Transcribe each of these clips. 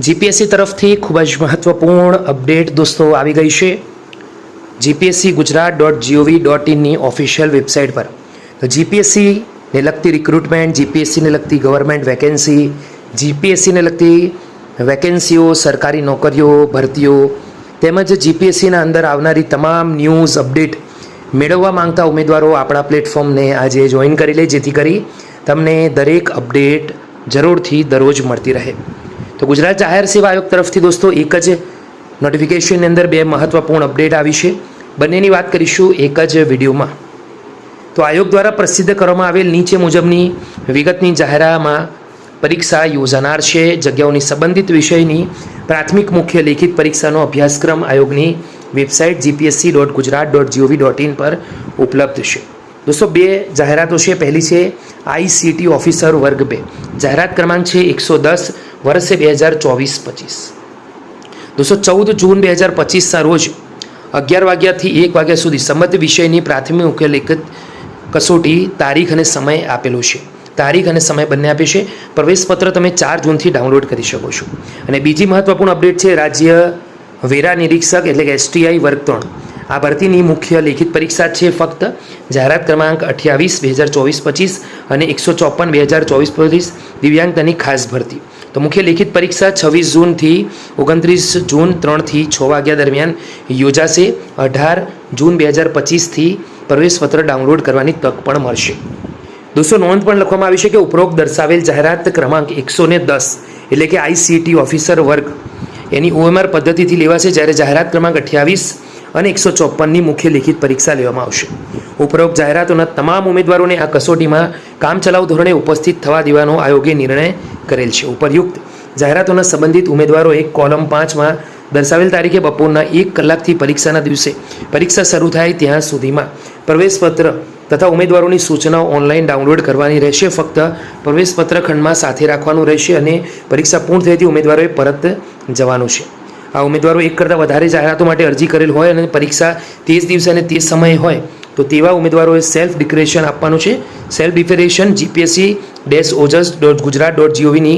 GPSC તરફથી ખૂબ જ મહત્વપૂર્ણ અપડેટ દોસ્તો આવી ગઈ છે gpscgujarat.gov.in ઓફિશિયલ વેબસાઇટ પર. તો જીપીએસસીને લગતી રિક્રુટમેન્ટ, જીપીએસસીને લગતી ગવર્મેન્ટ વેકેન્સી, જીપીએસસીને લગતી વેકેન્સીઓ, સરકારી નોકરીઓ, ભરતીઓ તેમજ જીપીએસસીના અંદર આવનારી તમામ ન્યૂઝ અપડેટ મેળવવા માંગતા ઉમેદવારો આપણા પ્લેટફોર્મને આજે જોઈન કરી લે, જેથી કરી તમને દરેક અપડેટ જરૂરથી દરરોજ મળતી રહે. તો ગુજરાત જાહેર સેવા આયોગ તરફથી દોસ્તો એક જ નોટિફિકેશનની અંદર બે મહત્વપૂર્ણ અપડેટ આવી છે. બંનેની વાત કરીશું એક જ વિડીયોમાં. તો આયોગ દ્વારા પ્રસિદ્ધ કરવામાં આવેલ નીચે મુજબની વિગતની જાહેરાતમાં પરીક્ષા યોજાનાર છે. જગ્યાઓની સંબંધિત વિષયની પ્રાથમિક મુખ્ય લેખિત પરીક્ષાનો અભ્યાસક્રમ આયોગની વેબસાઇટ gpsc.gujarat.gov.in પર ઉપલબ્ધ છે. દોસ્તો બે જાહેરાતો છે. પહેલી છે આઈસીટી ઓફિસર વર્ગ 2, જાહેરાત ક્રમાંક છે 110 વર્ષે 2024-25. દોસ્તો 14 જૂન 2025ના રોજ 11 વાગ્યાથી 1 વાગ્યા સુધી સંબંધિત વિષયની પ્રાથમિક મુખ્ય લેખિત કસોટી તારીખ અને સમય આપેલો છે. તારીખ અને સમય બંને આપે છે. પ્રવેશપત્ર તમે 4 જૂનથી ડાઉનલોડ કરી શકો છો. અને બીજી મહત્વપૂર્ણ અપડેટ છે રાજ્ય વેરા નિરીક્ષક એટલે કે STI વર્ગ 3. આ ભરતીની મુખ્ય લેખિત પરીક્ષા છે ફક્ત જાહેરાત ક્રમાંક 28 2024-25 અને 154 2024-25 દિવ્યાંગતાની ખાસ ભરતી. તો મુખ્ય લેખિત પરીક્ષા 26 જૂનથી 29 જૂન 3 થી 6 વાગ્યા દરમિયાન યોજાશે. 18 જૂન 2025થી પ્રવેશપત્ર ડાઉનલોડ કરવાની તક પણ મળશે. દોસ્તો નોંધ પણ લખવામાં આવી છે કે ઉપરોક્ત દર્શાવેલ જાહેરાત ક્રમાંક 110 એટલે કે આઈસીટી ઓફિસર વર્ગ એની OMR પદ્ધતિથી લેવાશે, જ્યારે જાહેરાત ક્રમાંક 28 અને 154ની મુખ્ય લેખિત પરીક્ષા લેવામાં આવશે. ઉપરોક્ત જાહેરાતોના તમામ ઉમેદવારોને આ કસોટીમાં કામચલાઉ ધોરણે ઉપસ્થિત થવા દેવાનો આયોગે નિર્ણય કરેલ છે. ઉપરયુક્ત જાહેરાતોના સંબંધિત ઉમેદવારોએ કોલમ 5માં દર્શાવેલ તારીખે બપોરના 1 કલાકથી પરીક્ષાના દિવસે પરીક્ષા શરૂ થાય ત્યાં સુધીમાં પ્રવેશપત્ર તથા ઉમેદવારોની સૂચનાઓ ઓનલાઈન ડાઉનલોડ કરવાની રહેશે. ફક્ત પ્રવેશપત્ર ખંડમાં સાથે રાખવાનું રહેશે અને પરીક્ષા પૂર્ણ થયેથી ઉમેદવારોએ પરત જવાનું છે. આ ઉમેદવારો એક કરતાં વધારે જાહેરાતો માટે અરજી કરેલ હોય અને પરીક્ષા તે જ દિવસે અને તે જ સમયે હોય તો તેવા ઉમેદવારોએ સેલ્ફ ડિક્લેરેશન આપવાનું છે. Self declaration gpsc-ojs.gujarat.gov.in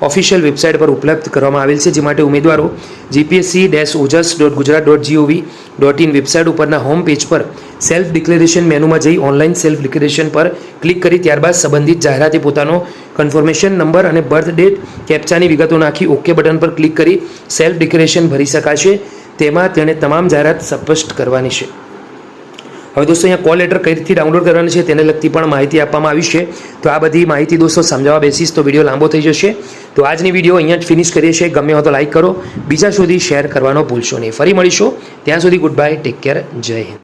official website પર ઉપલબ્ધ કરવામાં આવેલ છે, જે માટે ઉમેદવારો gpsc-ojs.gujarat.gov.in વેબસાઇટ ઉપરના હોમ પેજ પર સેલ્ફ ડિક્લેરેશન મેનુમાં જઈ ઓનલાઈન સેલ્ફ ડિક્લેરેશન પર ક્લિક કરી ત્યારબાદ સંબંધિત જાહેરાતે પોતાનો કન્ફર્મેશન નંબર અને બર્થ ડેટ કેપ્ચાની વિગતો નાખી ઓકે બટન પર ક્લિક કરી સેલ્ફ ડિક્લેરેશન ભરી શકાશે. તેમાં તેણે તમામ જાહેરાત સ્પષ્ટ કરવાની છે. હવે દોસ્તો અહીંયા કોલ લેટર કઈ રીતે ડાઉનલોડ કરવાની છે તેને લગતી પણ માહિતી આપવામાં આવી છે. તો આ બધી માહિતી દોસ્તો સમજાવવા બેસીશ તો વિડીયો લાંબો થઈ જશે. તો આજની વિડીયો અહીંયા જ ફિનિશ કરીએ છીએ. ગમે હોય તો લાઈક કરો, બીજા સુધી શેર કરવાનો ભૂલશો નહીં. ફરી મળીશું, ત્યાં સુધી ગુડ બાય, ટેક કેર, જય હિન્દ.